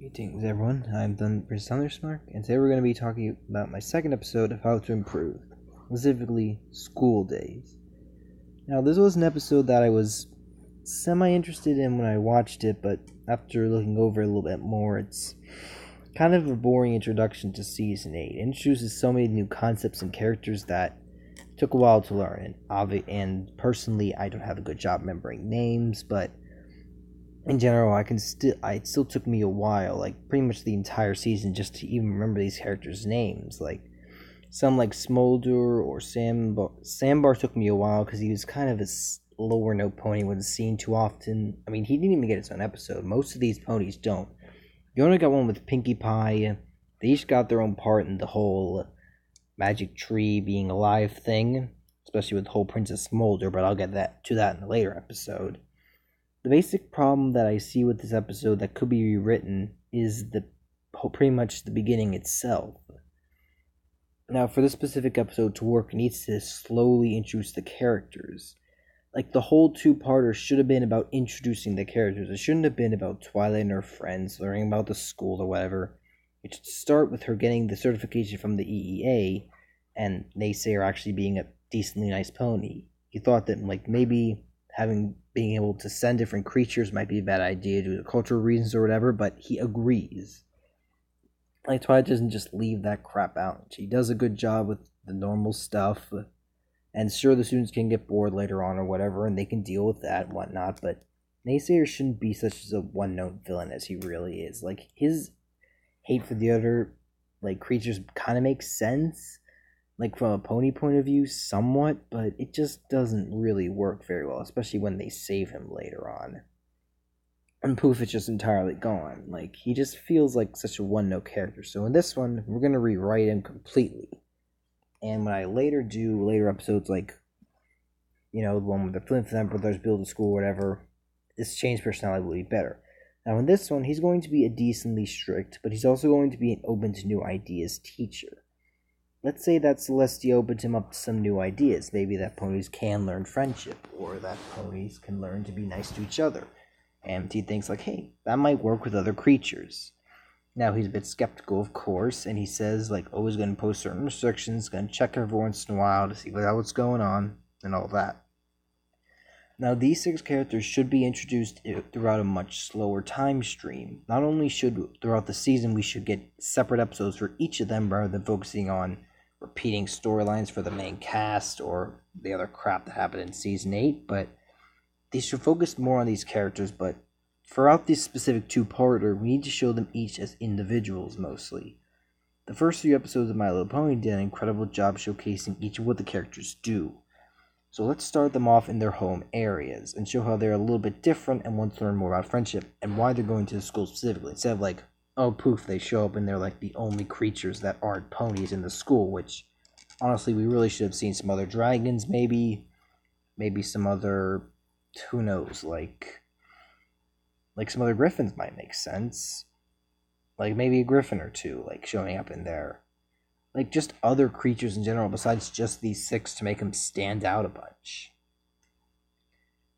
Greetings, everyone. I'm Thundersmark, and today we're going to be talking about my second episode of How to Improve, specifically School Daze. Now, this was an episode that I was semi-interested in when I watched it, but after looking over it a little bit more, it's kind of a boring introduction to Season 8. It introduces so many new concepts and characters that took a while to learn, and personally, I don't have a good job remembering names, but in general, it still took me a while, like pretty much the entire season, just to even remember these characters' names. Like some like Smolder or Sambar took me a while because he was kind of a lower note pony, wasn't seen too often. I mean, he didn't even get his own episode. Most of these ponies don't. You only got one with Pinkie Pie. They each got their own part in the whole magic tree being alive thing, especially with the whole Princess Smolder. But I'll get to that in a later episode. The basic problem that I see with this episode that could be rewritten is pretty much the beginning itself. Now, for this specific episode to work, it needs to slowly introduce the characters. Like, the whole two-parter should have been about introducing the characters. It shouldn't have been about Twilight and her friends learning about the school or whatever. It should start with her getting the certification from the EEA and Naysayer actually being a decently nice pony. You thought that, like, maybe being able to send different creatures might be a bad idea due to cultural reasons or whatever, but he agrees. Like, Twilight doesn't just leave that crap out. She does a good job with the normal stuff, and sure, the students can get bored later on or whatever, and they can deal with that and whatnot, but Naysayer shouldn't be such a one-note villain as he really is. Like, his hate for the other, like, creatures kind of makes sense, like from a pony point of view, somewhat, but it just doesn't really work very well, especially when they save him later on. And poof, it's just entirely gone. Like, he just feels like such a one-note character. So in this one, we're going to rewrite him completely. And when I do later episodes, like, the one with the Flint brothers build a school or whatever, this change personality will be better. Now in this one, he's going to be a decently strict, but he's also going to be an open to new ideas teacher. Let's say that Celestia opened him up to some new ideas. Maybe that ponies can learn friendship, or that ponies can learn to be nice to each other. And he thinks like, hey, that might work with other creatures. Now he's a bit skeptical, of course, and he says like, always going to post certain restrictions, going to check every once in a while to see what's going on, and all that. Now these 6 characters should be introduced throughout a much slower time stream. Not only should, throughout the season, we should get separate episodes for each of them rather than focusing on repeating storylines for the main cast or the other crap that happened in Season 8, but they should focus more on these characters, but throughout this specific two-parter, we need to show them each as individuals, mostly. The first 3 episodes of My Little Pony did an incredible job showcasing each of what the characters do. So let's start them off in their home areas, and show how they're a little bit different and want to learn more about friendship, and why they're going to the school specifically, instead of like, oh poof, they show up and they're like the only creatures that aren't ponies in the school, which honestly we really should have seen some other dragons, maybe some other, who knows, like some other griffins might make sense, like maybe a griffin or 2 like showing up in there, like just other creatures in general besides just these 6 to make them stand out a bunch.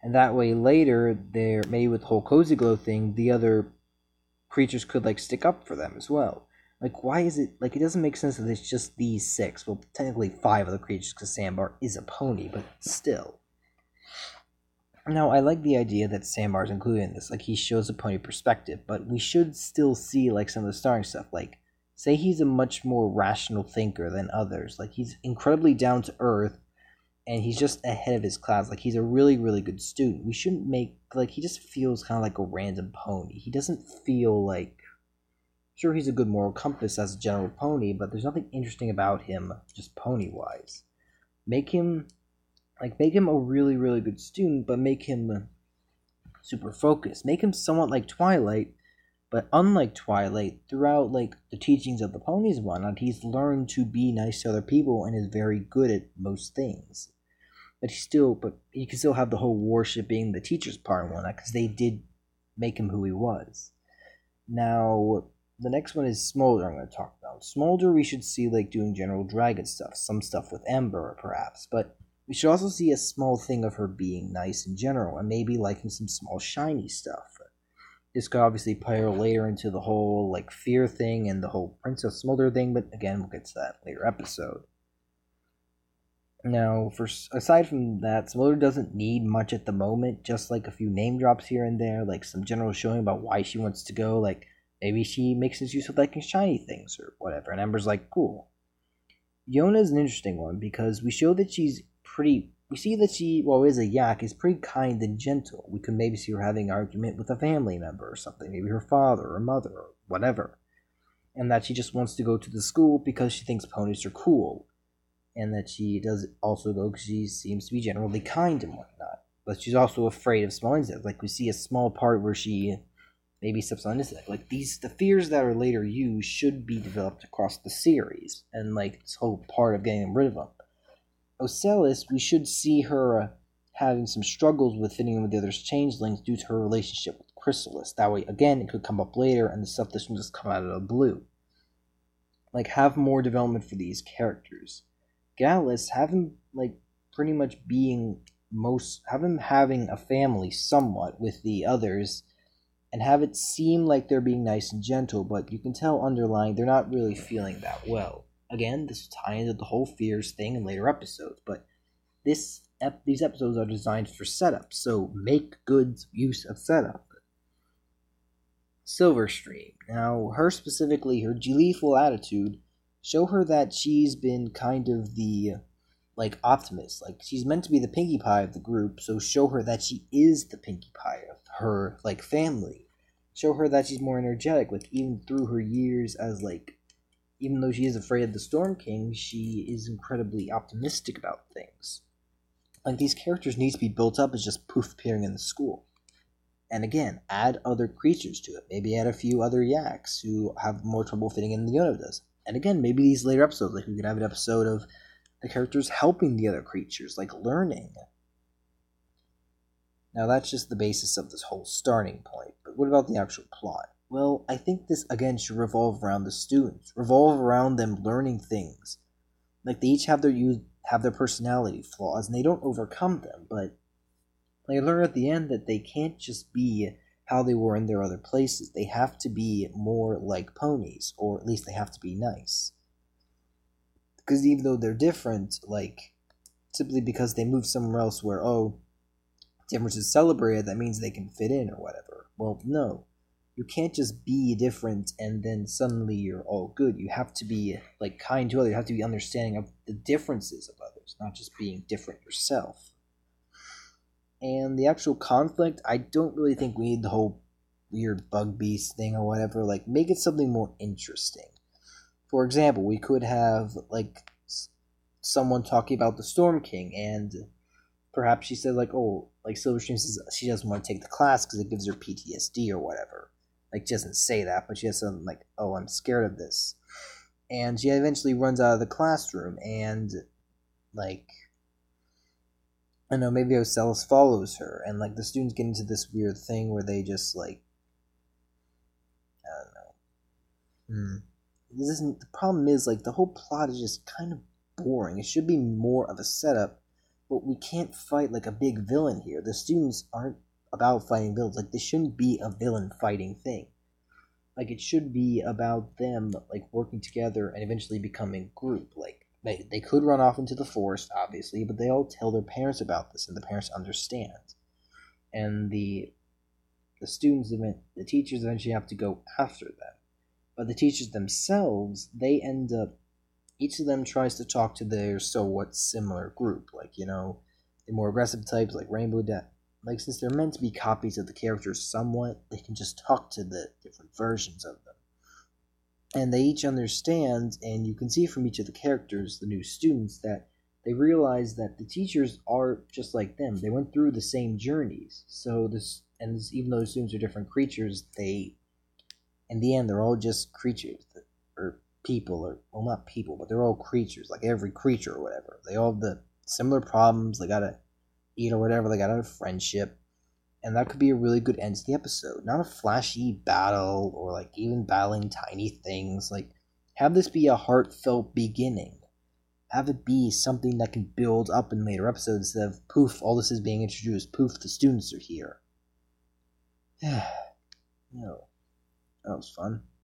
And that way later, there maybe with the whole Cozy Glow thing, the other creatures could like stick up for them as well. Like, why is it like, it doesn't make sense that it's just these 6, well technically 5 of the creatures because Sambar is a pony, but still. Now I like the idea that Sambar's included in this, like he shows a pony perspective, but we should still see like some of the starting stuff, like say he's a much more rational thinker than others, like he's incredibly down to earth and he's just ahead of his class, like he's a really, really good student. We shouldn't make, like, he just feels kind of like a random pony. He doesn't feel like, sure, he's a good moral compass as a general pony, but there's nothing interesting about him, just pony-wise. Make him a really, really good student, but make him super focused. Make him somewhat like Twilight, but unlike Twilight, throughout, like, the teachings of the ponies and whatnot, he's learned to be nice to other people and is very good at most things. But he can still have the whole worshipping the teacher's part and whatnot, because they did make him who he was. Now, the next one is Smolder I'm going to talk about. Smolder we should see like doing general dragon stuff, some stuff with Ember perhaps, but we should also see a small thing of her being nice in general, and maybe liking some small shiny stuff. this could obviously play later into the whole like fear thing and the whole Princess Smolder thing, but again, we'll get to that later episode. Now, aside from that, Smolder doesn't need much at the moment, just like a few name drops here and there, like some general showing about why she wants to go, like maybe she makes use of liking shiny things or whatever, and Ember's like, cool. Yona is an interesting one because we see that she, well, is a yak, is pretty kind and gentle. We could maybe see her having an argument with a family member or something, maybe her father or mother or whatever. And that she just wants to go to the school because she thinks ponies are cool. And that she does also go because she seems to be generally kind and whatnot. But she's also afraid of small insects. Like we see a small part where she maybe steps on insect. Like the fears that are later used should be developed across the series. And like this whole part of getting rid of them. Ocellus, we should see her having some struggles with fitting in with the other changelings due to her relationship with Chrysalis. That way, again, it could come up later, and the stuff this one just come out of the blue. Like, have more development for these characters. Gallus, have him, like, pretty much have him having a family somewhat with the others, and have it seem like they're being nice and gentle, but you can tell underlying they're not really feeling that well. Again, this will tie into the whole fears thing in later episodes, but these episodes are designed for setup, so make good use of setup. Silverstream. Now, her gleeful attitude, show her that she's been kind of the, like, optimist. Like, she's meant to be the Pinkie Pie of the group, so show her that she is the Pinkie Pie of her, like, family. Show her that she's more energetic, like, even through her years as, like, even though she is afraid of the Storm King, she is incredibly optimistic about things. Like, these characters need to be built up as just poof appearing in the school. And again, add other creatures to it. Maybe add a few other yaks who have more trouble fitting in than Yona does. And again, maybe these later episodes, like we could have an episode of the characters helping the other creatures, like learning. Now that's just the basis of this whole starting point. But what about the actual plot? Well, I think this, again, should revolve around the students. Revolve around them learning things. Like, they each have their personality flaws, and they don't overcome them, but they learn at the end that they can't just be how they were in their other places. They have to be more like ponies, or at least they have to be nice. Because even though they're different, like, simply because they move somewhere else where, difference is celebrated, that means they can fit in or whatever. Well, no. You can't just be different and then suddenly you're all good. You have to be, like, kind to others. You have to be understanding of the differences of others, not just being different yourself. And the actual conflict, I don't really think we need the whole weird bug beast thing or whatever. Like, make it something more interesting. For example, we could have, like, someone talking about the Storm King, and perhaps she said, like, Silverstream says she doesn't want to take the class because it gives her PTSD or whatever. Like, she doesn't say that, but she has something like, I'm scared of this. And she eventually runs out of the classroom, and, like, I don't know, maybe Ocellus follows her, and, like, the students get into this weird thing where they just, like, I don't know. The problem is, like, the whole plot is just kind of boring. It should be more of a setup, but we can't fight, like, a big villain here. The students aren't about fighting villains. Like, this shouldn't be a villain fighting thing. Like, it should be about them, like, working together and eventually becoming a group. Like, they could run off into the forest, obviously, but they all tell their parents about this, and the parents understand. And the teachers eventually have to go after them. But the teachers themselves, they end up, each of them tries to talk to their somewhat similar group. Like, the more aggressive types, like Rainbow Dash. Like, since they're meant to be copies of the characters somewhat, they can just talk to the different versions of them. And they each understand, and you can see from each of the characters, the new students, that they realize that the teachers are just like them. They went through the same journeys. Even though the students are different creatures, in the end, they're all just creatures, or people, or, well, not people, but they're all creatures, like every creature or whatever. They all have the similar problems, they gotta eat or whatever, they gotta have friendship, and that could be a really good end to the episode. Not a flashy battle, or, like, even battling tiny things. Like, have this be a heartfelt beginning. Have it be something that can build up in later episodes instead of, poof, all this is being introduced, poof, the students are here. You know, that was fun.